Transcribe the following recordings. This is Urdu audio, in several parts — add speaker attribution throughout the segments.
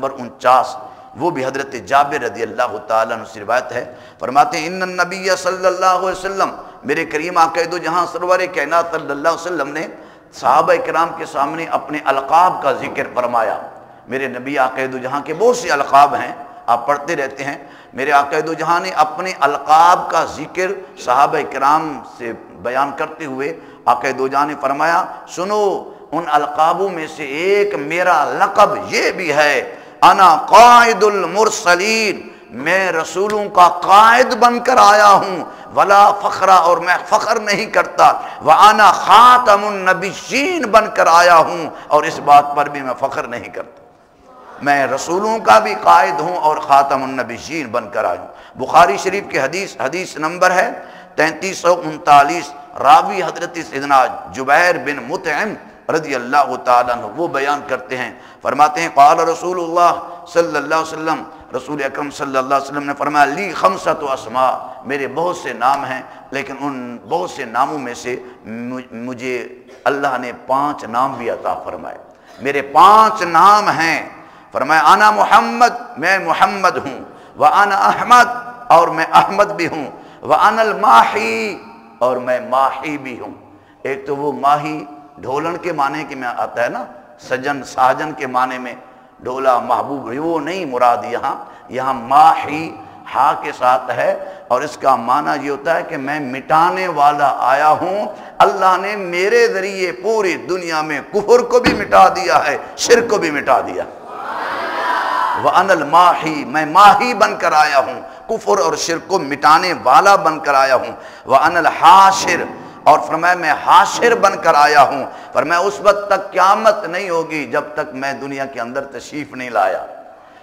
Speaker 1: نمبر 49، وہ بھی حضرت جابر رضی اللہ تعالیٰ عنہ سے روایت ہے، فرماتے ہیں ان النبی صلی اللہ علیہ وسلم، میرے کریم آقا دو جہاں سرور کائنات صلی اللہ علیہ وسلم نے صحابہ کرام کے سامنے اپنے القاب کا ذکر فرمایا۔ میرے نبی آقا دو جہاں کے بہت سے القاب ہیں، آپ پڑھتے رہتے ہیں۔ میرے آقا دو جہاں نے اپنے القاب کا ذکر صحابہ کرام سے بیان کرتے ہوئے آقا دو جہاں نے فرمایا، سنو ان القابوں میں سے ایک میرا لقب یہ بھی ہے، انا قائد المرسلین، میں رسولوں کا قائد بن کر آیا ہوں، ولا فخرا، اور میں فخر نہیں کرتا، وانا خاتم النبیین بن کر آیا ہوں، اور اس بات پر بھی میں فخر نہیں کرتا، میں رسولوں کا بھی قائد ہوں اور خاتم النبیین بن کر آیا ہوں۔ بخاری شریف کی حدیث نمبر ہے 3339، راوی حضرت سیدنا جبیر بن مطعم رضی اللہ تعالیٰ عنہ وہ بیان کرتے ہیں، فرماتے ہیں قال رسول اللہ صلی اللہ علیہ وسلم، رسول اکرم صلی اللہ علیہ وسلم نے فرمایا لی خمسۃ اسماء، میرے بہت سے نام ہیں، لیکن ان بہت سے ناموں میں سے مجھے اللہ نے 5 نام بھی عطا فرمائے، میرے 5 نام ہیں۔ فرمایا انا محمد، میں محمد ہوں، وانا احمد، اور میں احمد بھی ہوں، وانا الماحی، اور میں ماہی بھی ہوں۔ ایک تو وہ ماہی ڈھولن کے معنی کے میں آتا ہے نا، سجن ساجن کے معنی میں ڈھولا محبوب، وہ نہیں مراد یہاں ماہی ہا کے ساتھ ہے، اور اس کا معنی یہ ہوتا ہے کہ میں مٹانے والا آیا ہوں، اللہ نے میرے ذریعے پوری دنیا میں کفر کو بھی مٹا دیا ہے، شرک کو بھی مٹا دیا۔ وَأَنَا الْمَاحِي، میں ماہی بن کر آیا ہوں، کفر اور شرک کو مٹانے والا بن کر آیا ہوں۔ وَأَنَا الْحَاشِرُ، اور فرمایا میں حاشر بن کر آیا ہوں، فرمایا اس وقت تک قیامت نہیں ہوگی جب تک میں دنیا کے اندر تشریف نہیں لایا،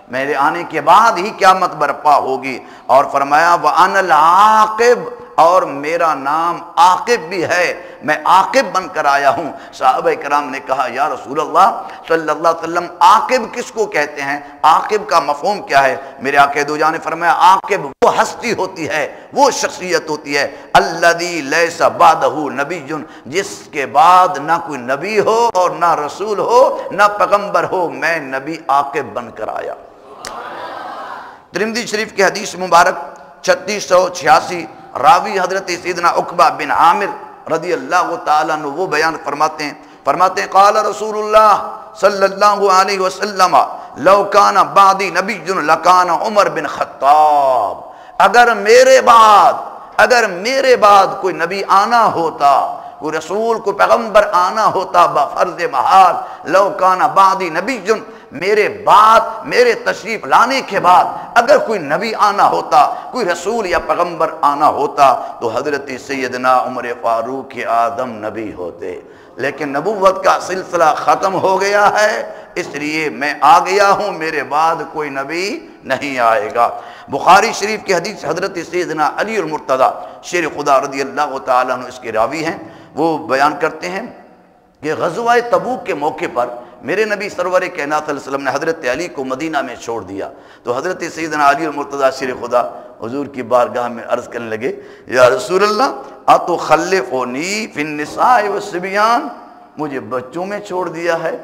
Speaker 1: میرے آنے کے بعد ہی قیامت برپا ہوگی۔ اور فرمایا وَأَنَا الْعَاقِبُ، اور میرا نام عاقب بھی ہے، میں عاقب بن کر آیا ہوں۔ صحابہ کرام نے کہا یا رسول اللہ صلی اللہ علیہ وسلم عاقب کس کو کہتے ہیں، عاقب کا مفہوم کیا ہے؟ میرے آقا دو جہاں نے فرمایا عاقب وہ ہستی ہوتی ہے، وہ شخصیت ہوتی ہے الذی لیس بعدہ نبی، جس کے بعد نہ کوئی نبی ہو اور نہ رسول ہو نہ پیغمبر ہو، میں نبی عاقب بن کر آیا۔ ترمذی شریف کی حدیث مبارک 3686، راوی حضرت سیدنا عقبہ بن عامر رضی اللہ تعالیٰ عنہ وہ بیان فرماتے ہیں قال رسول اللہ صلی اللہ علیہ وسلم لو کان بعدی نبی لکان عمر بن خطاب، اگر میرے بعد کوئی نبی آنا ہوتا، کوئی رسول کوئی پیغمبر آنا ہوتا بفرض محال، لو کان بعدی نبی، میرے تشریف لانے کے بعد اگر کوئی نبی آنا ہوتا، کوئی رسول یا پیغمبر آنا ہوتا تو حضرت سیدنا عمر فاروق اعظم نبی ہوتے، لیکن نبوت کا سلسلہ ختم ہو گیا ہے، اس لیے میں آ گیا ہوں، میرے بعد کوئی نبی نہیں آئے گا۔ بخاری شریف کی حدیث حضرت سیدنا علی المرتضی شیر خدا رضی اللہ تعالیٰ عنہ اس کے راوی ہیں، وہ بیان کرتے ہیں کہ غزوہ تبوک کے موقع پر میرے نبی سرور کائنات صلی اللہ علیہ وسلم نے حضرت علی کو مدینہ میں چھوڑ دیا، تو حضرت سیدنا علی المرتضی شیر خدا حضور کی بارگاہ میں عرض کرنے لگے یا رسول اللہ اتخلفونی فی النساء والصبیان، مجھے بچوں میں چھوڑ دیا ہے،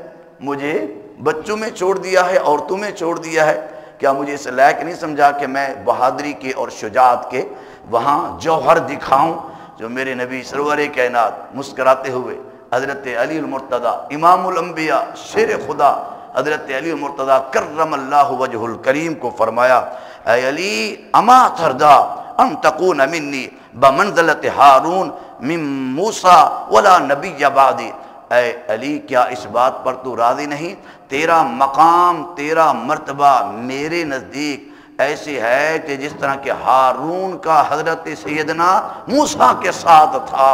Speaker 1: عورتوں میں چھوڑ دیا ہے، کیا مجھے اس لائق نہیں سمجھا کہ میں بہادری کے اور شجاعت کے وہاں جوہر دکھاؤں؟ جو میرے نبی سرور کائنات مسکراتے ہوئے حضرت علی المرتضی امام الانبیاء شیر خدا حضرت علی المرتضی کرم اللہ وجہ الکریم کو فرمایا اے علی اما ترضا ان تکون منی بمنزلت ہارون من موسیٰ ولا نبی بعدی، اے علی کیا اس بات پر تو راضی نہیں، تیرا مقام تیرا مرتبہ میرے نزدیک ایسی ہے کہ جس طرح کہ ہارون کا حضرت سیدنا موسیٰ کے ساتھ تھا،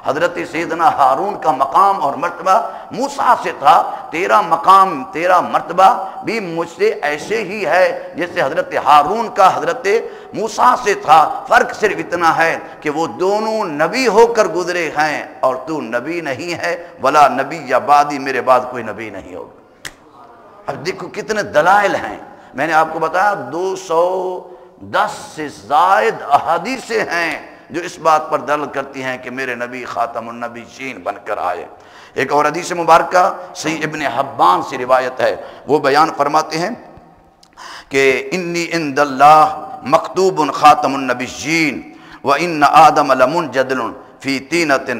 Speaker 1: حضرت سیدنا ہارون کا مقام اور مرتبہ موسیٰ سے تھا، تیرا مقام تیرا مرتبہ بھی مجھ سے ایسے ہی ہے جیسے حضرت ہارون کا حضرت موسیٰ سے تھا، فرق صرف اتنا ہے کہ وہ دونوں نبی ہو کر گزرے ہیں اور تو نبی نہیں ہے، ولا نبی یا بعدی، میرے بعد کوئی نبی نہیں ہوگا۔ اب دیکھو کتنے دلائل ہیں، میں نے آپ کو بتایا 210 سے زائد احادیثیں ہیں جو اس بات پر دل کرتی ہیں کہ میرے نبی خاتم النبیین بن کر آئے۔ ایک اور حدیث مبارکہ صحیح ابن حبان سے روایت ہے، وہ بیان فرماتے ہیں کہ انی عند اللہ مکتوب خاتم النبیین و ان آدم لمنجدل فی طینۃ۔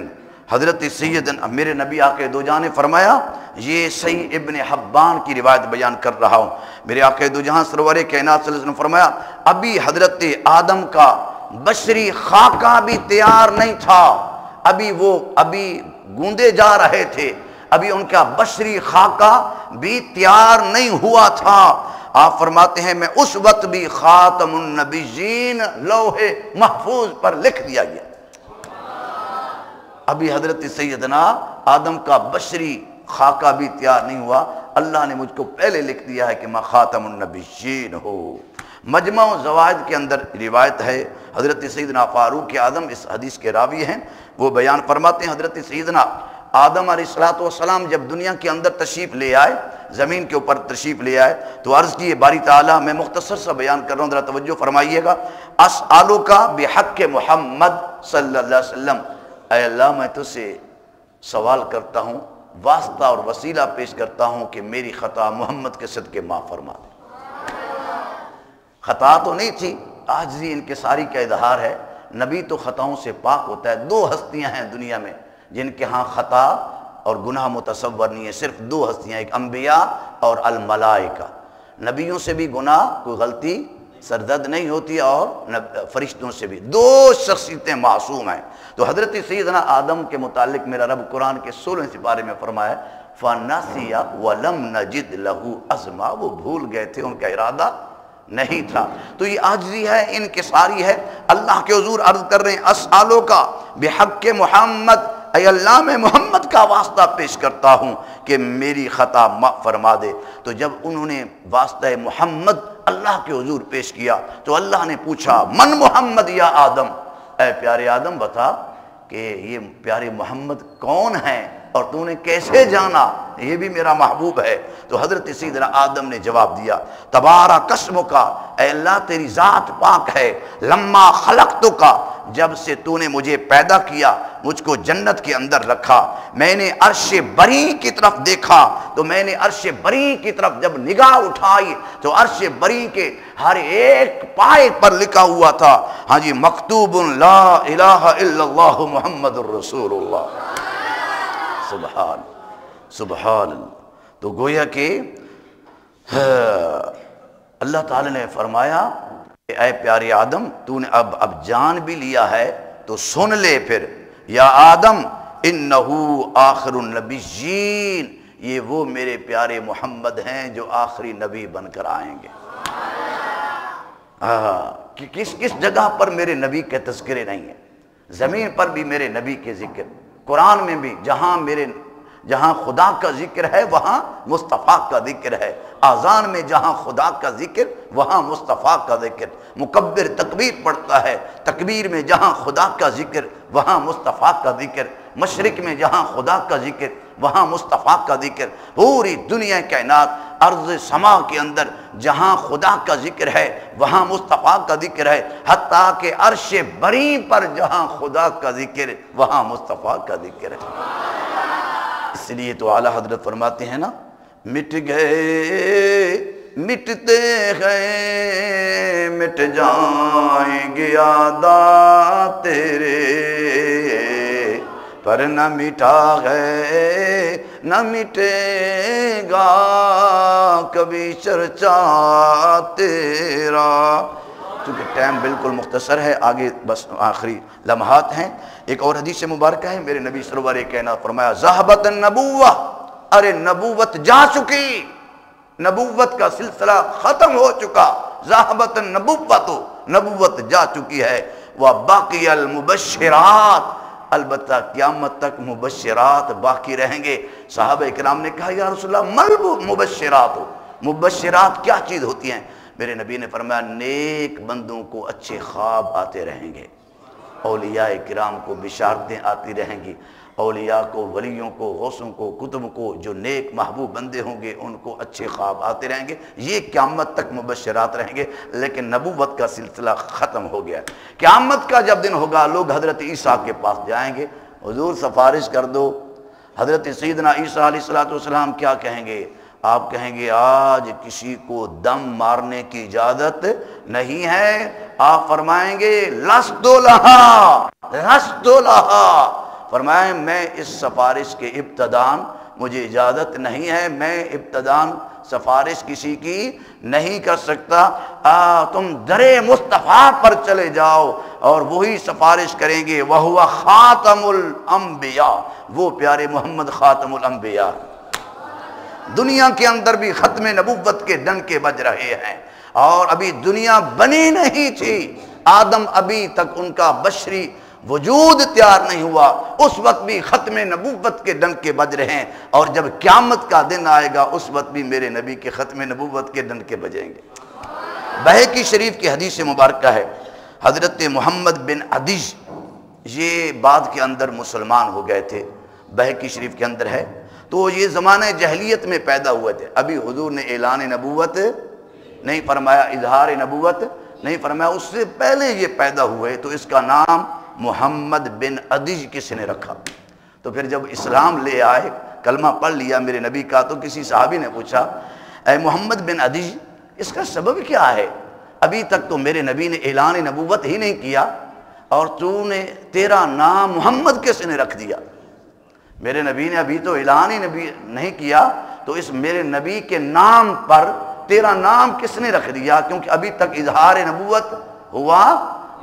Speaker 1: حضرت سیدنا میرے نبی آقا دو جہاں نے فرمایا، یہ صحیح ابن حبان کی روایت بیان کر رہا ہوں، میرے آقا دو جہاں سرور کائنات صلی اللہ علیہ وسلم فرمایا ابھی حضرت آدم کا بشری خاکہ بھی تیار نہیں تھا، ابھی گوندے جا رہے تھے، ابھی ان کا بشری خاکہ بھی تیار نہیں ہوا تھا۔ آپ فرماتے ہیں میں اس وقت بھی خاتم النبیین لوح محفوظ پر لکھ دیا گیا، ابھی حضرت سیدنا آدم کا بشری خاکہ بھی تیار نہیں ہوا، اللہ نے مجھ کو پہلے لکھ دیا ہے کہ میں خاتم النبیین ہو۔ مجمع الزوائد کے اندر روایت ہے، حضرت سیدنا فاروق اعظم اس حدیث کے راوی ہیں، وہ بیان فرماتے ہیں حضرت سیدنا آدم علیہ السلام جب دنیا کے اندر تشریف لے آئے، زمین کے اوپر تشریف لے آئے تو عرض کیے باری تعالیٰ، میں مختصر سا بیان کر رہا ہوں ذرا توجہ فرمائیے گا، اسألک بحق محمد صلی اللہ علیہ وسلم، اے اللہ میں تجھ سے سوال کرتا ہوں، واسطہ اور وسیلہ پیش کرتا ہوں کہ میری خطا محمد کے صدقے معاف فرما دے۔ خطا تو نہیں تھی، عاجزی انکساری کا اظہار ہے، نبی تو خطاؤں سے پاک ہوتا ہے۔ دو ہستیاں ہیں دنیا میں جن کے ہاں خطا اور گناہ متصور نہیں ہے، صرف دو ہستیاں، ایک انبیاء اور الملائکہ۔ نبیوں سے بھی گناہ کوئی غلطی سرزد نہیں ہوتی اور فرشتوں سے بھی، دو شخصیتیں معصوم ہیں۔ تو حضرت سیدنا آدم کے متعلق میرا رب قرآن کے 16 سپارے میں فرمایا فَنَسِيَ وَلَمْ نَجِدْ لَهُ عَزْمًا، وہ بھول گئے تھے، ان کا ارادہ نہیں تھا۔ تو یہ عاجزی ہے، انکساری ہے، اللہ کے حضور عرض کر رہے ہیں اسألک بحق محمد، اے اللہ میں محمد کا واسطہ پیش کرتا ہوں کہ میری خطا معاف فرما دے۔ تو جب انہوں نے واسطہ محمد اللہ کے حضور پیش کیا تو اللہ نے پوچھا من محمد یا آدم، اے پیارے آدم بتا کہ یہ پیارے محمد کون ہیں اور تو نے کیسے جانا یہ بھی میرا محبوب ہے۔ تو حضرت سیدنا آدم نے جواب دیا تبارک اسمک، اے اللہ تیری ذات پاک ہے، لما خلقتک، جب سے تو نے مجھے پیدا کیا، مجھ کو جنت کے اندر رکھا، میں نے عرش بری کی طرف دیکھا تو میں نے عرش بری کی طرف جب نگاہ اٹھائی تو عرش بری کے ہر ایک پائے پر لکھا ہوا تھا ہاں جی مکتوب لا الہ الا اللہ محمد الرسول اللہ، سبحان سبحان اللہ۔ تو گویا کہ اللہ تعالی نے فرمایا کہ اے پیارے آدم تو نے اب جان بھی لیا ہے تو سن لے پھر، یا آدم انہو آخر النبیین، یہ وہ میرے پیارے محمد ہیں جو آخری نبی بن کر آئیں گے۔ کہ کس جگہ پر میرے نبی کے تذکرے نہیں ہیں؟ زمین پر بھی میرے نبی کے ذکر، قرآن میں بھی جہاں خدا کا ذکر ہے وہاں مصطفیٰ کا ذکر ہے، اذان میں جہاں خدا کا ذکر وہاں مصطفیٰ کا ذکر، مکبر تکبیر پڑھتا ہے، تکبیر میں جہاں خدا کا ذکر وہاں مصطفیٰ کا ذکر، مشرق میں جہاں خدا کا ذکر وہاں مصطفیٰ کا ذکر، پوری دنیا کائنات ارض سما کے اندر جہاں خدا کا ذکر ہے وہاں مصطفیٰ کا ذکر ہے، حتیٰ کہ عرش بری پر جہاں خدا کا ذکر وہاں مصطفیٰ کا ذکر ہے۔ اس لیے تو اعلیٰ حضرت فرماتے ہیں نا مٹ گئے مٹتے ہیں مٹ جائیں گے یاداں تیرے، پر نہ مٹا ہے نہ مٹے گا کبھی چرچا تیرا۔ چونکہ ٹائم بالکل مختصر ہے، آگے بس آخری لمحات ہیں۔ ایک اور حدیث مبارکہ ہے، میرے نبی سرور کائنات فرمایا ذہبت النبوہ، ارے نبوت جا چکی، نبوت کا سلسلہ ختم ہو چکا، ذہبت النبوۃ، نبوت جا چکی ہے، وباقی المبشرات، البتہ قیامت تک مبشرات باقی رہیں گے۔ صحابہ کرام نے کہا یا رسول اللہ مل مبشرات، مبشرات کیا چیز ہوتی ہیں؟ میرے نبی نے فرمایا نیک بندوں کو اچھے خواب آتے رہیں گے، اولیاء کرام کو بشارتیں آتی رہیں گی، اولیاء کو، ولیوں کو، غوثوں کو، کتب کو، جو نیک محبوب بندے ہوں گے ان کو اچھے خواب آتے رہیں گے، یہ قیامت تک مبشرات رہیں گے۔ لیکن نبوت کا سلسلہ ختم ہو گیا۔ قیامت کا جب دن ہوگا لوگ حضرت عیسیٰ کے پاس جائیں گے، حضور سفارش کر دو، حضرت سیدنا عیسیٰ علیہ السلام کیا کہیں گے؟ آپ کہیں گے آج کسی کو دم مارنے کی اجازت نہیں ہے، آپ فرمائیں گے لست لہا لست لہا، فرمائیں میں اس سفارش کے ابتدان مجھے اجازت نہیں ہے، میں ابتدان سفارش کسی کی نہیں کر سکتا، تم در مصطفیٰ پر چلے جاؤ اور وہی سفارش کریں گے، وَهُوَ خاتم الانبیاء، وہ پیارے محمد خاتم الانبیاء۔ دنیا کے اندر بھی ختم نبوت کے ڈنکے بج رہے ہیں، اور ابھی دنیا بنی نہیں تھی، آدم ابھی تک ان کا بشری وجود تیار نہیں ہوا، اس وقت بھی ختم نبوت کے ڈنکے بج رہے ہیں، اور جب قیامت کا دن آئے گا اس وقت بھی میرے نبی کے ختم نبوت کے ڈنکے بجیں گے۔ بہقی شریف کی حدیث مبارکہ ہے، حضرت محمد بن عدی یہ بعد کے اندر مسلمان ہو گئے تھے، بہقی شریف کے اندر ہے، تو یہ زمانہ جہلیت میں پیدا ہوئے تھے، ابھی حضور نے اعلان نبوت نہیں فرمایا، اظہار نبوت نہیں فرمایا، اس سے پہلے یہ پیدا ہوئے، تو اس کا نام محمد بن عدی کس نے رکھا۔ تو پھر جب اسلام لے آئے، کلمہ پڑھ لیا میرے نبی کا، تو کسی صحابی نے پوچھا اے محمد بن عدی اس کا سبب کیا ہے، ابھی تک تو میرے نبی نے اعلان نبوت ہی نہیں کیا اور تیرا نام محمد کس نے رکھ دیا، میرے نبی نے ابھی تو اعلان ہی نبی نہیں کیا، تو اس میرے نبی کے نام پر تیرا نام کس نے رکھ دیا، کیونکہ ابھی تک اظہار نبوت ہوا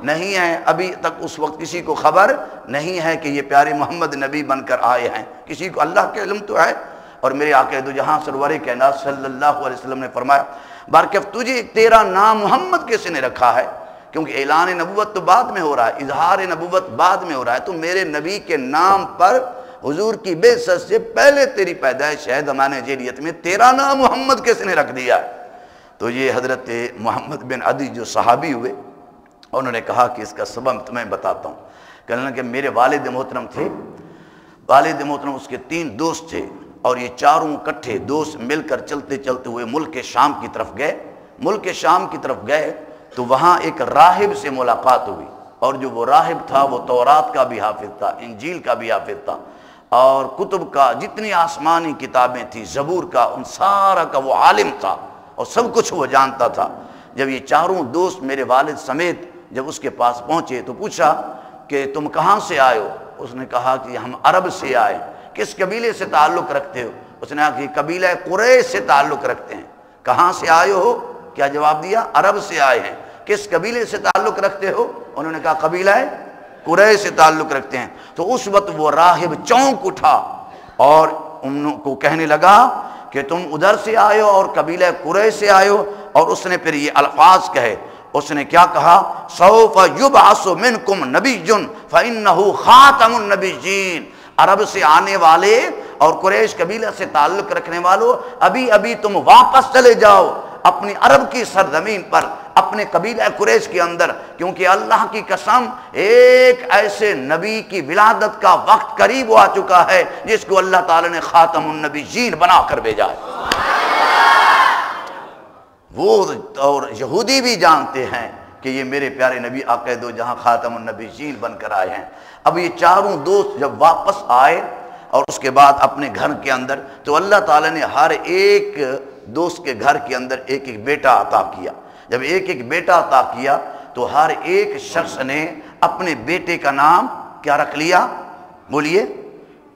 Speaker 1: نہیں ہے، ابھی تک اس وقت کسی کو خبر نہیں ہے کہ یہ پیارے محمد نبی بن کر آئے ہیں، کسی کو اللہ کے علم تو ہے، اور میرے آقا دو جہاں سرور کائنات صلی اللہ علیہ وسلم نے فرمایا بارکف تجھے تیرا نام محمد کس نے رکھا ہے، کیونکہ اعلان نبوت تو بعد میں ہو رہا ہے، اظہار نبوت بعد میں ہو رہا ہے، تو میرے نبی کے نام پر حضور کی بعثت سے پہلے تیری پیدائش ہے زمانے جاہلیت میں، تیرا نام محمد کس نے رکھ دیا ہے۔ تو یہ حضرت محمد بن عدی جو صحابی ہوئے، انہوں نے کہا کہ اس کا سبب تمہیں بتاتا ہوں، کہنے لگے کہ میرے والد محترم تھے، والد محترم اس کے 3 دوست تھے، اور یہ چاروں اکٹھے دوست مل کر چلتے چلتے ہوئے ملک شام کی طرف گئے، ملک شام کی طرف گئے تو وہاں ایک راہب سے ملاقات ہوئی، اور جو وہ راہب تھا وہ تورات کا بھی حافظ تھا، انجیل کا بھی حافظ تھا، اور کتب کا جتنی آسمانی کتابیں تھیں، زبور کا، ان سارا کا وہ عالم تھا اور سب کچھ وہ جانتا تھا۔ جب یہ چاروں دوست میرے والد سمیت جب اس کے پاس پہنچے تو پوچھا کہ تم کہاں سے آئے ہو؟ اس نے کہا کہ ہم عرب سے آئے۔ کس قبیلے سے تعلق رکھتے ہو؟ اس نے کہا کہ قبیلہ قریش سے تعلق رکھتے ہیں۔ کہاں سے آئے ہو؟ کیا جواب دیا؟ عرب سے آئے ہیں۔ کس قبیلے سے تعلق رکھتے ہو؟ انہوں نے کہا قبیلہ قریش سے تعلق رکھتے ہیں۔ تو اس وقت وہ راہب چونک اٹھا اور ان کو کہنے لگا کہ تم ادھر سے آئے ہو اور قبیلہ قریش سے آئے ہو، اور اس نے پھر یہ الفاظ کہے، اس نے کیا کہا؟ سوف یبعث منکم نبی فانہ خاتم النبیین، عرب سے آنے والے اور قریش قبیلہ سے تعلق رکھنے والوں، ابھی تم واپس چلے جاؤ اپنی عرب کی سرزمین پر، اپنے قبیلہ قریش کے اندر، کیونکہ اللہ کی قسم ایک ایسے نبی کی ولادت کا وقت قریب آ چکا ہے جس کو اللہ تعالی نے خاتم النبیین بنا کر بھیجا ہے۔ وہ اور یہودی بھی جانتے ہیں کہ یہ میرے پیارے نبی آقا دو جہاں خاتم النبیین بن کر آئے ہیں۔ اب یہ چاروں دوست جب واپس آئے اور اس کے بعد اپنے گھر کے اندر، تو اللہ تعالیٰ نے ہر ایک دوست کے گھر کے اندر ایک ایک بیٹا عطا کیا۔ جب ایک ایک بیٹا عطا کیا تو ہر ایک شخص نے اپنے بیٹے کا نام کیا رکھ لیا؟ بولیے۔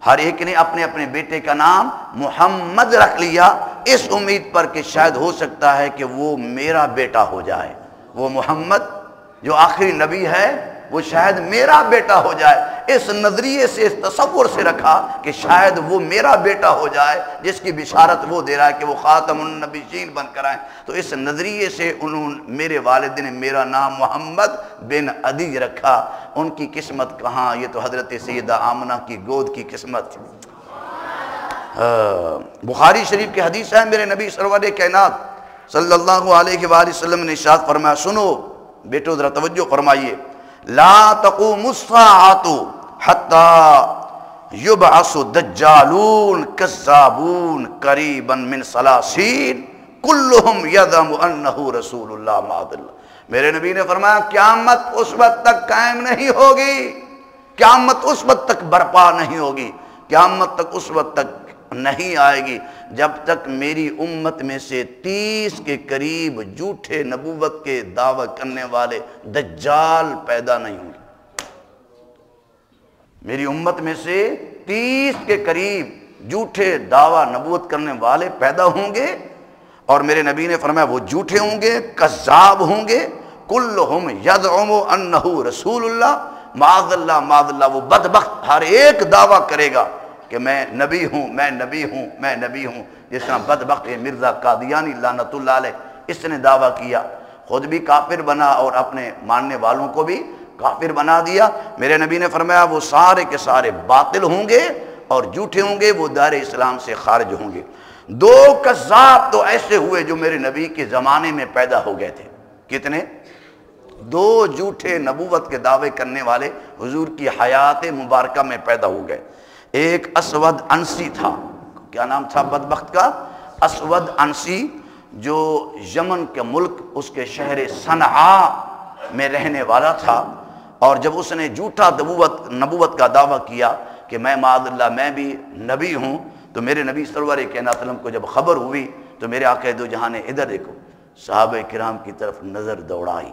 Speaker 1: ہر ایک نے اپنے اپنے بیٹے کا نام محمد رکھ لیا، اس امید پر کہ شاید ہو سکتا ہے کہ وہ میرا بیٹا ہو جائے، وہ محمد جو آخری نبی ہے وہ شاید میرا بیٹا ہو جائے۔ اس نظریے سے، اس تصور سے رکھا کہ شاید وہ میرا بیٹا ہو جائے جس کی بشارت وہ دے رہا ہے کہ وہ خاتم النبیین بن کر آئیں۔ تو اس نظریے سے میرے والد نے میرا نام محمد بن عدی رکھا۔ ان کی قسمت کہاں، یہ تو حضرت سیدہ آمنہ کی گود کی قسمت تھی۔ بخاری شریف کی حدیث ہے، میرے نبی سرور کائنات صلی اللہ علیہ وآلہ وسلم نے ارشاد فرمایا، سنو بیٹو ذرا توجہ فرمائیے، لا تقوم الساعۃ حتی یبعث دجالون کذابون قریبا من ثلاثین کلہم یزعم انہ رسول اللہ معاذ اللہ۔ میرے نبی نے فرمایا قیامت اس وقت تک قائم نہیں ہوگی، قیامت اس وقت تک برپا نہیں ہوگی، قیامت تک اس وقت تک نہیں آئے گی جب تک میری امت میں سے 30 کے قریب جھوٹے نبوت کے دعوی کرنے والے دجال پیدا نہیں ہوں گے۔ میری امت میں سے 30 کے قریب جھوٹے دعوی نبوت کرنے والے پیدا ہوں گے، اور میرے نبی نے فرمایا وہ جھوٹے ہوں گے، کذاب ہوں گے، کلہم یزعم انہ رسول اللہ، معاذ اللہ وہ بدبخت ہر ایک دعویٰ کرے گا کہ میں نبی ہوں، میں نبی ہوں، میں نبی ہوں۔ جس طرح بدبخت مرزا قادیانی لعنت اللہ علیہ، اس نے دعویٰ کیا، خود بھی کافر بنا اور اپنے ماننے والوں کو بھی کافر بنا دیا۔ میرے نبی نے فرمایا وہ سارے کے سارے باطل ہوں گے اور جھوٹے ہوں گے، وہ دار اسلام سے خارج ہوں گے۔ 2 کذاب تو ایسے ہوئے جو میرے نبی کے زمانے میں پیدا ہو گئے تھے۔ کتنے؟ 2 جھوٹے نبوت کے دعوے کرنے والے حضور کی حیات مبارکہ میں پیدا ہو گئے۔ ایک اسود انسی تھا، کیا نام تھا بدبخت کا؟ اسود انسی، جو یمن کے ملک اس کے شہر صنعاء میں رہنے والا تھا، اور جب اس نے جھوٹا نبوت کا دعویٰ کیا کہ میں معاذ اللہ میں بھی نبی ہوں، تو میرے نبی سرور کائنات عالم کو جب خبر ہوئی تو میرے آقا دو جہاں نے ادھر دیکھو، صحابہ کرام کی طرف نظر دوڑائی،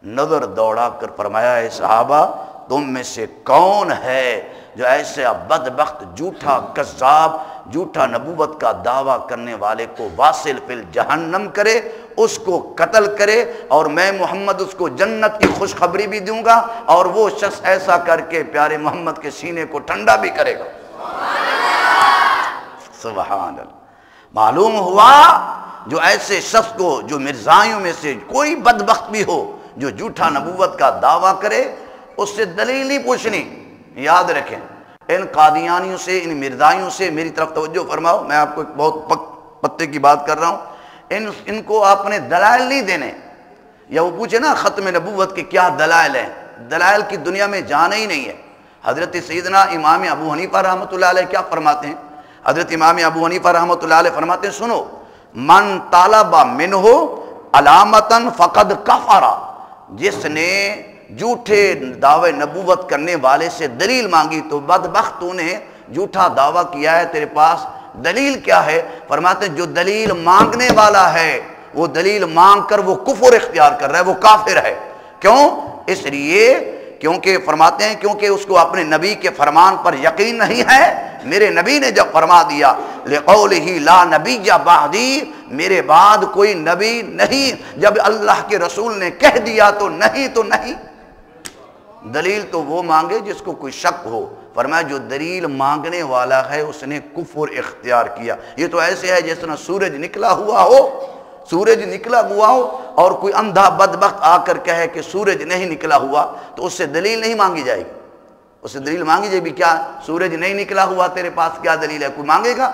Speaker 1: نظر دوڑا کر فرمایا اے صحابہ تم میں سے کون ہے جو ایسے بدبخت جھوٹا کذاب جھوٹا نبوت کا دعویٰ کرنے والے کو واصل فی جہنم کرے، اس کو قتل کرے، اور میں محمد اس کو جنت کی خوشخبری بھی دوں گا، اور وہ شخص ایسا کر کے پیارے محمد کے سینے کو ٹھنڈا بھی کرے گا۔ سبحان اللہ۔ معلوم ہوا جو ایسے شخص کو، جو مرزائیوں میں سے کوئی بدبخت بھی ہو جو جھوٹا نبوت کا دعویٰ کرے، اس سے دلیل نہیں پوچھنی۔ یاد رکھیں، ان قادیانیوں سے، ان مرزائیوں سے میری طرف توجہ فرماؤ، میں آپ کو ایک بہت پتے کی بات کر رہا ہوں۔ ان کو آپ نے دلائل نہیں دینے، یا وہ پوچھے نا ختم نبوت کے کیا دلائل ہیں، دلائل کی دنیا میں جانا ہی نہیں ہے۔ حضرت سیدنا امام ابو حنیفہ رحمۃ اللہ علیہ کیا فرماتے ہیں؟ حضرت امام ابو حنیفہ رحمۃ اللہ علیہ فرماتے ہیں سنو، من طالب منہ علامتاً فقد کفر، جس نے جھوٹے دعوے نبوت کرنے والے سے دلیل مانگی تو بدبخت تو نے جھوٹا دعویٰ کیا ہے، تیرے پاس دلیل کیا ہے؟ فرماتے ہیں جو دلیل مانگنے والا ہے وہ دلیل مانگ کر وہ کفر اختیار کر رہا ہے، وہ کافر ہے۔ کیوں؟ اس لیے کیونکہ فرماتے ہیں کیونکہ اس کو اپنے نبی کے فرمان پر یقین نہیں ہے۔ میرے نبی نے جب فرما دیا لِقَوْلِهِ لَا نَبِيَّ بَعْدِي، میرے بعد کوئی نبی نہیں، جب اللہ کے رسول نے کہہ دیا تو نہیں تو نہیں۔ دلیل تو وہ مانگے جس کو کوئی شک ہو۔ فرمایا جو دلیل مانگنے والا ہے اس نے کفر اختیار کیا۔ یہ تو ایسے ہے جس طرح سورج نکلا ہوا ہو، سورج نکلا ہوا ہو اور کوئی اندھا بدبخت آ کر کہے کہ سورج نہیں نکلا ہوا، تو اس سے دلیل نہیں مانگی جائے گی۔ اس سے دلیل مانگی جائے بھی کیا سورج نہیں نکلا ہوا، تیرے پاس کیا دلیل ہے؟ کوئی مانگے گا؟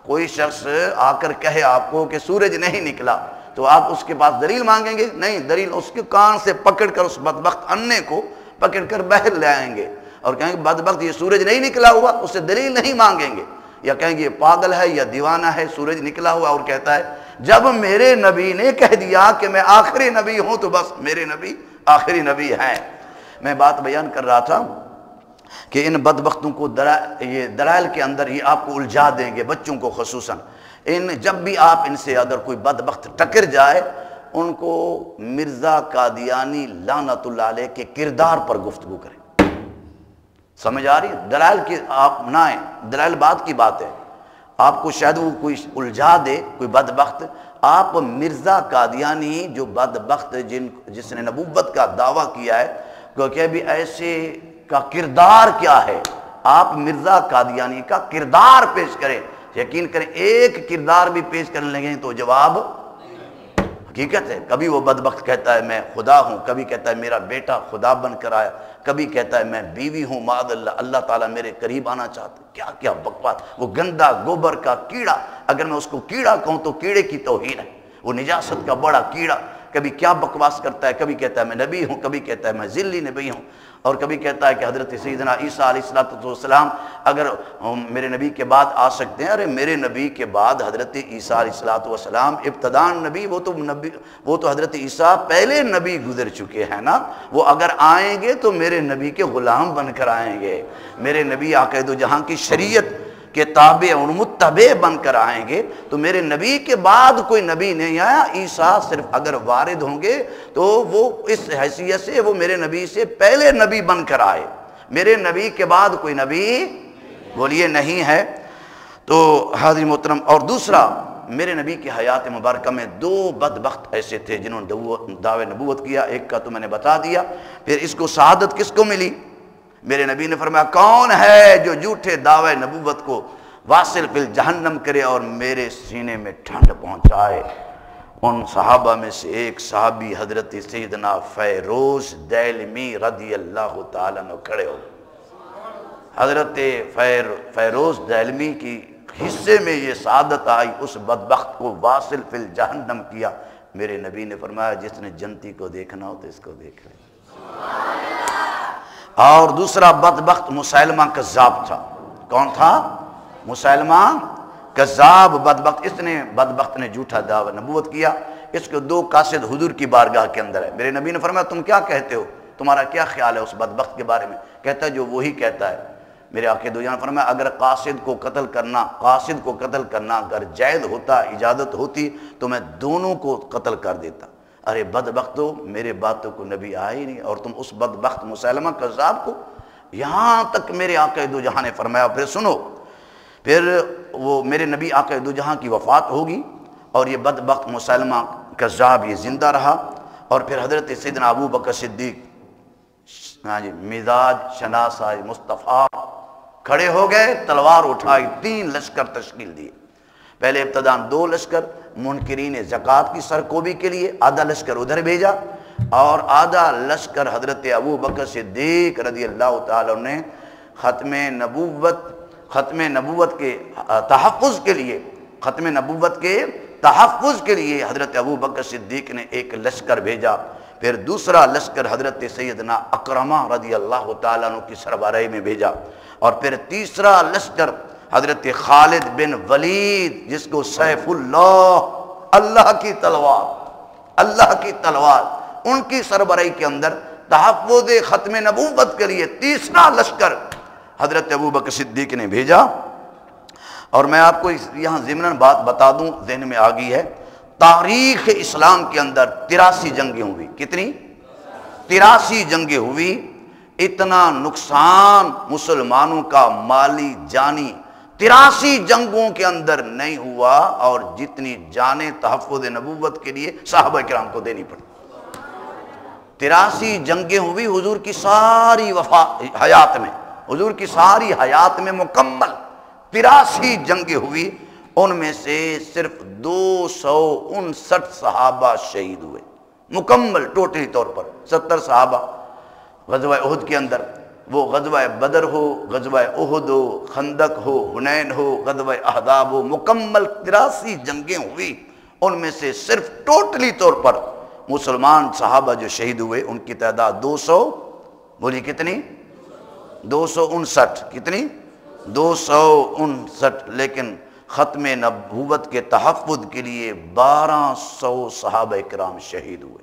Speaker 1: کوئی شخص آ کر کہے آپ کو کہ سورج نہیں نکلا تو آپ اس کے پاس دلیل مانگیں گے؟ نہیں، دلیل اس کے کان سے پکڑ کر اس بدبخت انے کو پکڑ کر باہر لے آئیں گے اور کہیں گے بدبخت یہ سورج نہیں نکلا ہوا، اس سے دلیل نہیں مانگیں گے، یا کہیں گے یہ پاگل ہے یا دیوانہ ہے، سورج نکلا ہوا اور کہتا ہے جب میرے نبی نے کہہ دیا کہ میں آخری نبی ہوں تو بس میرے نبی آخری نبی ہیں۔ میں بات بیان کر رہا تھا کہ ان بدبختوں کو یہ دلائل کے اندر ہی آپ کو الجھا دیں گے، بچوں کو خصوصاً۔ جب بھی آپ ان سے اگر کوئی بدبخت ٹکر جائے، ان کو مرزا قادیانی لعنت اللہ علیہ کے کردار پر گفتگو کریں۔ سمجھ آ رہی ہے؟ دلائل کی آپ نہ آئیں، دلائل بات کی بات ہے۔ آپ کو شاید وہ کوئی الجھا دے کوئی بدبخت، آپ مرزا قادیانی جو بدبخت جس نے نبوت کا دعویٰ کیا ہے کہ بھی ایسے کا کردار کیا ہے، آپ مرزا قادیانی کا کردار پیش کریں۔ یقین کریں ایک کردار بھی پیش کرنے لگیں تو جواب حقیقت ہے۔ کبھی وہ بدبخت کہتا ہے میں خدا ہوں، کبھی کہتا ہے میرا بیٹا خدا بن کر آیا، کبھی کہتا ہے میں بیوی ہوں، معاذ اللہ اللہ تعالیٰ میرے قریب آنا چاہتے ہیں۔ کیا کیا بکواس! وہ گندا گوبر کا کیڑا، اگر میں اس کو کیڑا کہوں تو کیڑے کی توہین ہے، وہ نجاست کا بڑا کیڑا۔ کبھی کیا بکواس کرتا ہے، کبھی کہتا ہے میں نبی ہوں، کبھی کہتا ہے میں ذلی نبی ہوں، اور کبھی کہتا ہے کہ حضرت سیدنا عیسیٰ علیہ السلام اگر میرے نبی کے بعد آ سکتے ہیں۔ ارے میرے نبی کے بعد حضرت عیسیٰ علیہ السلام ابتدان نبی، وہ تو حضرت عیسیٰ پہلے نبی گزر چکے ہیں نا، وہ اگر آئیں گے تو میرے نبی کے غلام بن کر آئیں گے۔ میرے نبی آقا دو جہاں کی شریعت کہ تابع اور متبع بن کر آئیں گے، تو میرے نبی کے بعد کوئی نبی نہیں آیا۔ عیسیٰ صرف اگر وارد ہوں گے تو وہ اس حیثیت سے وہ میرے نبی سے پہلے نبی بن کر آئے، میرے نبی کے بعد کوئی نبی بولیے نہیں ہے۔ تو حاضر محترم، اور دوسرا میرے نبی کی حیات مبارکہ میں دو بدبخت ایسے تھے جنہوں نے دعوی نبوت کیا، ایک کا تو میں نے بتا دیا، پھر اس کو شہادت کس کو ملی؟ میرے نبی نے فرمایا کون ہے جو جھوٹے دعوی نبوت کو واصل فی الجہنم کرے اور میرے سینے میں ٹھنڈ پہنچائے؟ ان صحابہ میں سے ایک صحابی حضرت سیدنا فیروز دیلمی رضی اللہ تعالیٰ عنہ کھڑے ہو۔ حضرت فیروز دیلمی کی حصے میں یہ سعادت آئی، اس بدبخت کو واصل فی الجہنم کیا۔ میرے نبی نے فرمایا جس نے جنتی کو دیکھنا ہو تو اس کو دیکھ لے۔ اور دوسرا بدبخت مسیلمہ کذاب تھا۔ کون تھا؟ مسیلمہ کذاب بدبخت۔ بدبخت نے جھوٹا دعوی نبوت کیا۔ اس کے دو قاصد حضور کی بارگاہ کے اندر ہے۔ میرے نبی نے فرمایا تم کیا کہتے ہو، تمہارا کیا خیال ہے اس بدبخت کے بارے میں؟ کہتا ہے جو وہی کہتا ہے۔ میرے آقا دو جہاں فرمایا اگر قاصد کو قتل کرنا اگر جائز ہوتا، اجازت ہوتی تو میں دونوں کو قتل کر دیتا۔ ارے بدبختو، میرے باتوں کو نبی آئے ہی نہیں، اور تم اس بدبخت مسیلمہ کذاب کو، یہاں تک میرے آقا دو جہاں نے فرمایا۔ پھر سنو، پھر وہ میرے نبی آقا دو جہاں کی وفات ہوگی اور یہ بدبخت مسیلمہ کذاب یہ زندہ رہا، اور پھر حضرت سیدنا ابو بکر صدیق مزاج شناسہ مصطفیٰ کھڑے ہو گئے، تلوار اٹھائی، 3 لشکر تشکیل دیے۔ پہلے ابتداء 2 لشکر منکرین زکوٰۃ کی سرکوبی کے لیے، آدھا لشکر ادھر بھیجا، اور آدھا لشکر حضرت ابو بکر صدیق رضی اللہ تعالیٰ نے ختم نبوت کے تحفظ کے لیے حضرت ابو بکر صدیق نے ایک لشکر بھیجا۔ پھر دوسرا لشکر حضرت سیدنا اکرمہ رضی اللہ تعالیٰ عنہ کی سربراہی میں بھیجا، اور پھر تیسرا لشکر حضرت خالد بن ولید، جس کو سیف اللہ کی تلوار، ان کی سربراہی کے اندر تحفظ ختم نبوت کے لیے تیسرا لشکر حضرت ابو بکر صدیق نے بھیجا۔ اور میں آپ کو یہاں ضمناً بات بتا دوں، ذہن میں آ گئی ہے، تاریخ اسلام کے اندر 83 جنگیں ہوئی۔ کتنی؟ 83 جنگیں ہوئی۔ اتنا نقصان مسلمانوں کا مالی جانی 83 جنگوں کے اندر نہیں ہوا، اور جتنی جانیں تحفظ نبوت کے لیے صحابہ کرام کو دینی پڑی۔ 83 جنگیں ہوئی حضور کی ساری حیات میں مکمل 83 جنگیں ہوئی۔ ان میں سے صرف 259 صحابہ شہید ہوئے، مکمل ٹوٹلی طور پر 70 صحابہ غزوہ احد کے اندر، وہ غزوہ بدر ہو، غزوہ احد ہو، خندق ہو، حنین ہو، غزوہ احزاب ہو، مکمل 83 جنگیں ہوئی۔ ان میں سے صرف ٹوٹلی طور پر مسلمان صحابہ جو شہید ہوئے ان کی تعداد 200، بولی کتنی؟ 259۔ کتنی؟ 259۔ لیکن ختم نبوت کے تحفظ کے لیے 1200 صحابہ کرام شہید ہوئے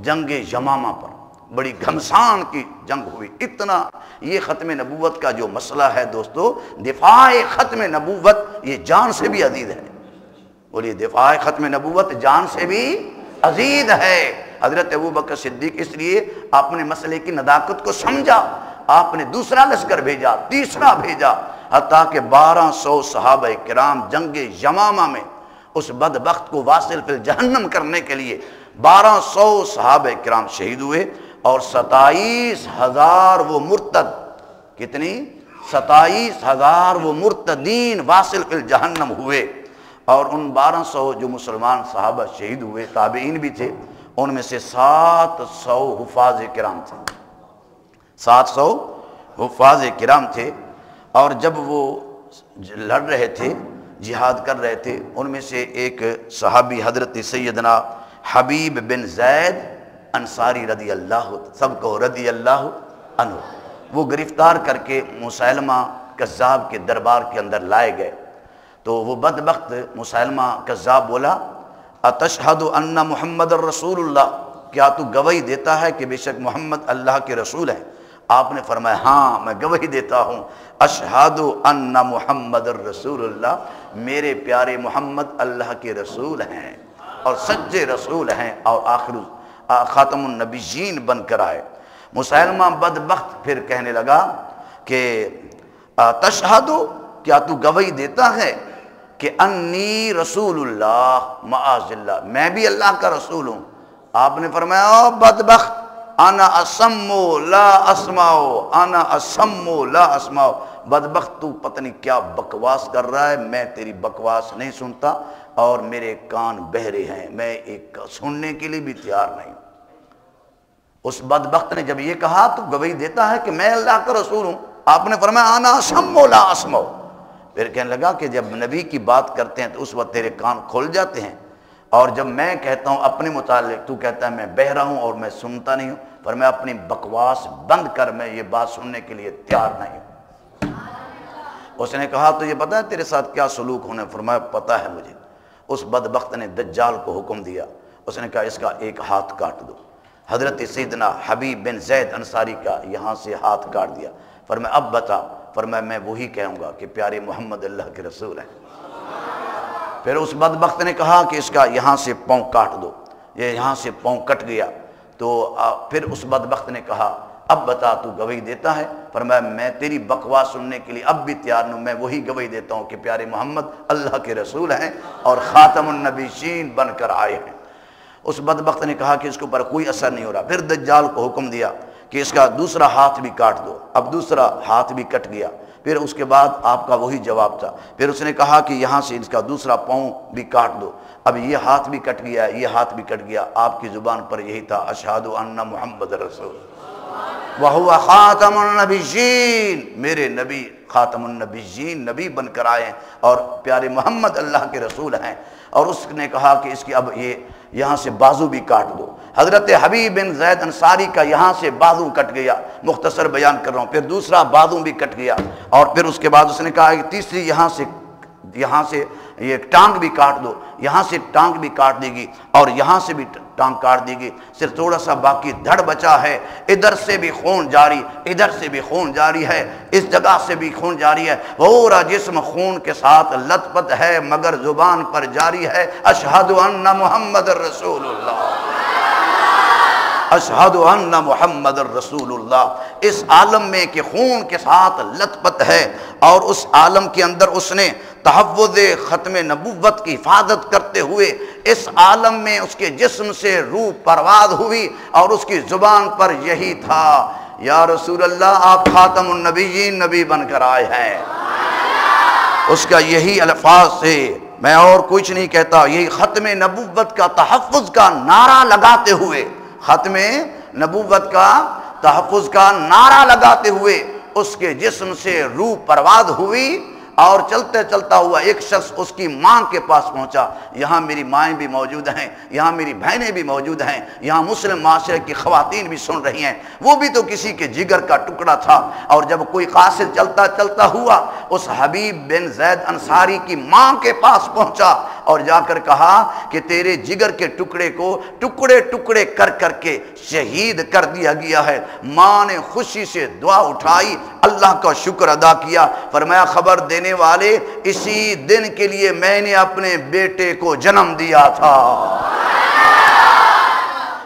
Speaker 1: جنگ یمامہ پر۔ بڑی گھمسان کی جنگ ہوئی۔ اتنا یہ ختم نبوت کا جو مسئلہ ہے دوستو، دفاع ختم نبوت یہ جان سے بھی عزیز ہے۔ بولیے دفاع ختم نبوت جان سے بھی عزیز ہے۔ حضرت ابو بکر صدیق اس لیے آپ نے مسئلے کی نداقت کو سمجھا، آپ نے دوسرا لشکر بھیجا، تیسرا بھیجا، حتیٰ کہ 1200 صحابہ کرام جنگ یمامہ میں اس بدبخت کو واصل فی الجہنم کرنے کے لیے 1200 صحابہ کرام شہید ہوئے، اور 27,000 وہ مرتد، کتنی؟ 27,000 وہ مرتدین واصل فی الجہنم ہوئے۔ اور ان 1200 جو مسلمان صحابہ شہید ہوئے، تابعین بھی تھے، ان میں سے 700 حفاظ کرام تھے، 700 حفاظ کرام تھے۔ اور جب وہ لڑ رہے تھے، جہاد کر رہے تھے، ان میں سے ایک صحابی حضرت سیدنا حبیب بن زید انصاری رضی اللہ، سب کو رضی اللہ عنہ، وہ گرفتار کر کے مسیلمہ کذاب کے دربار کے اندر لائے گئے۔ تو وہ بدبخت مسیلمہ کذاب بولا اتشہد ان محمد الرسول اللہ، کیا تو گواہی دیتا ہے کہ بے شک محمد اللہ کے رسول ہے؟ آپ نے فرمایا ہاں میں گواہی دیتا ہوں اشہد ان محمد الرسول اللہ، میرے پیارے محمد اللہ کے رسول ہیں اور سچے رسول ہیں اور آخر خاتم النبیین بن کر آئے۔ مسیلمہ بدبخت پھر کہنے لگا کہ تشہد، کیا تو گواہی دیتا ہے کہ انی رسول اللہ معاذ اللہ، میں بھی اللہ کا رسول ہوں؟ آپ نے فرمایا او بدبخت، انا اسمو لا اسماؤ، انا اسمو لا اسماؤ، بدبخت تو پتہ نہیں کیا بکواس کر رہا ہے، میں تیری بکواس نہیں سنتا اور میرے کان بہرے ہیں، میں ایک سننے کے لیے بھی تیار نہیں۔ اس بدبخت نے جب یہ کہا تو گواہی دیتا ہے کہ میں اللہ کا رسول ہوں، آپ نے فرمایا انا اسمو لا اسماؤ۔ پھر کہنے لگا کہ جب نبی کی بات کرتے ہیں تو اس وقت تیرے کان کھل جاتے ہیں، اور جب میں کہتا ہوں اپنے متعلق تو کہتا ہے میں بہرا ہوں اور میں سنتا نہیں ہوں، پر میں اپنی بکواس بند کر، میں یہ بات سننے کے لیے تیار نہیں ہوں۔ اس نے کہا تو یہ پتہ ہے تیرے ساتھ کیا سلوک ہونے؟ فرمایا پتہ ہے مجھے۔ اس بدبخت نے دجال کو حکم دیا، اس نے کہا اس کا ایک ہاتھ کاٹ دو۔ حضرت سیدنا حبیب بن زید انصاری کا یہاں سے ہاتھ کاٹ دیا۔ فرمایا اب بتا، فرمایا میں وہی کہوں گا کہ پیارے محمد اللہ کے رسول ہیں۔ پھر اس بدبخت نے کہا کہ اس کا یہاں سے پاؤں کاٹ دو، یہ یہاں سے پاؤں کٹ گیا۔ تو پھر اس بدبخت نے کہا اب بتا تو گواہی دیتا ہے؟ فرمایا میں تیری بکواس سننے کے لیے اب بھی تیار ہوں، میں وہی گواہی دیتا ہوں کہ پیارے محمد اللہ کے رسول ہیں اور خاتم النبیین بن کر آئے ہیں۔ اس بدبخت نے کہا کہ اس کے اوپر کوئی اثر نہیں ہو رہا۔ پھر دجال کو حکم دیا کہ اس کا دوسرا ہاتھ بھی کاٹ دو۔ اب دوسرا ہاتھ بھی کٹ گیا۔ پھر اس کے بعد آپ کا وہی جواب تھا۔ پھر اس نے کہا کہ یہاں سے اس کا دوسرا پاؤں بھی کاٹ دو۔ اب یہ ہاتھ بھی کٹ گیا، یہ ہاتھ بھی کٹ گیا۔ آپ کی زبان پر یہی تھا اشہد ان محمد رسول وَهُوَ خَاتَمُ النَّبِيِّينَ، میرے نبی خاتم النبیین نبی بن کر آئے ہیں اور پیارے محمد اللہ کے رسول ہیں۔ اور اس نے کہا کہ اس کی اب یہ یہاں سے بازو بھی کاٹ دو۔ حضرت حبیب بن زید انصاری کا یہاں سے بازو کٹ گیا، مختصر بیان کر رہا ہوں۔ پھر دوسرا بازو بھی کٹ گیا، اور پھر اس کے بعد اس نے کہا کہ تیسری یہاں سے یہ ٹانگ بھی کاٹ دو، یہاں سے ٹانگ بھی کاٹ دے گی اور یہاں سے بھی ٹانگ کاٹ دے گی، صرف تھوڑا سا باقی دھڑ بچا ہے، ادھر سے بھی خون جاری، ادھر سے بھی خون جاری ہے، اس جگہ سے بھی خون جاری ہے، پورا جسم خون کے ساتھ لت پت ہے مگر زبان پر جاری ہے اشہد ان محمد الرسول اللہ، اشہد ان محمد الرسول اللہ۔ اس عالم میں کہ خون کے ساتھ لت پت ہے، اور اس عالم کے اندر اس نے تحفظ ختم نبوت کی حفاظت کرتے ہوئے اس عالم میں اس کے جسم سے روح پرواز ہوئی، اور اس کی زبان پر یہی تھا یا رسول اللہ آپ خاتم النبیین نبی بن کر آئے ہیں۔ اس کا یہی الفاظ سے میں اور کچھ نہیں کہتا، یہی ختم نبوت کا تحفظ کا نعرہ لگاتے ہوئے، ختم نبوت کا تحفظ کا نعرہ لگاتے ہوئے اس کے جسم سے روح پرواز ہوئی، اور چلتے چلتا ہوا ایک شخص اس کی ماں کے پاس پہنچا۔ یہاں میری مائیں بھی موجود ہیں، یہاں میری بہنیں بھی موجود ہیں، یہاں مسلم معاشرے کی خواتین بھی سن رہی ہیں، وہ بھی تو کسی کے جگر کا ٹکڑا تھا۔ اور جب کوئی قاصد چلتا چلتا ہوا اس حبیب بن زید انصاری کی ماں کے پاس پہنچا اور جا کر کہا کہ تیرے جگر کے ٹکڑے کو ٹکڑے ٹکڑے کر کر کے شہید کر دیا گیا ہے۔ ماں نے خوشی سے دعا اٹھائی، اللہ کا شکر ادا کیا، فرمایا خبر دینے والے اسی دن کے لیے میں نے اپنے بیٹے کو جنم دیا تھا،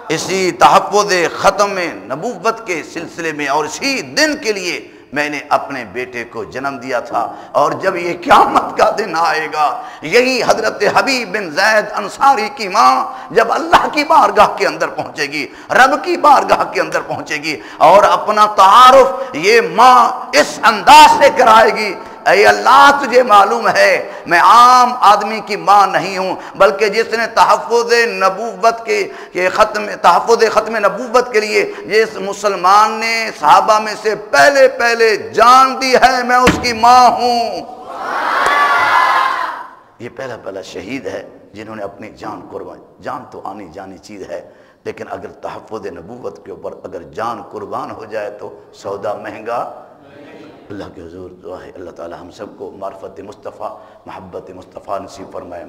Speaker 1: اسی تحفظ ختم نبوت کے سلسلے میں، اور اسی دن کے لیے میں نے اپنے بیٹے کو جنم دیا تھا۔ اور جب یہ قیامت کا دن آئے گا، یہی حضرت حبیب بن زید انصاری کی ماں جب اللہ کی بارگاہ کے اندر پہنچے گی، رب کی بارگاہ کے اندر پہنچے گی، اور اپنا تعارف یہ ماں اس انداز سے کرائے گی، اے اللہ تجھے معلوم ہے میں عام آدمی کی ماں نہیں ہوں، بلکہ جس نے تحفظ نبوت کے تحفظ ختم نبوت کے لیے جس مسلمان نے صحابہ میں سے پہلے جان دی ہے، میں اس کی ماں ہوں۔ یہ پہلا شہید ہے جنہوں نے اپنی جان قربان، جان تو آنی جانی چیز ہے، لیکن اگر تحفظ نبوت کے اوپر اگر جان قربان ہو جائے تو سودا مہنگا۔ اللہ کے حضور دعا ہے اللہ تعالی ہم سب کو معرفت مصطفیٰ محبت مصطفیٰ نصیب فرمائے۔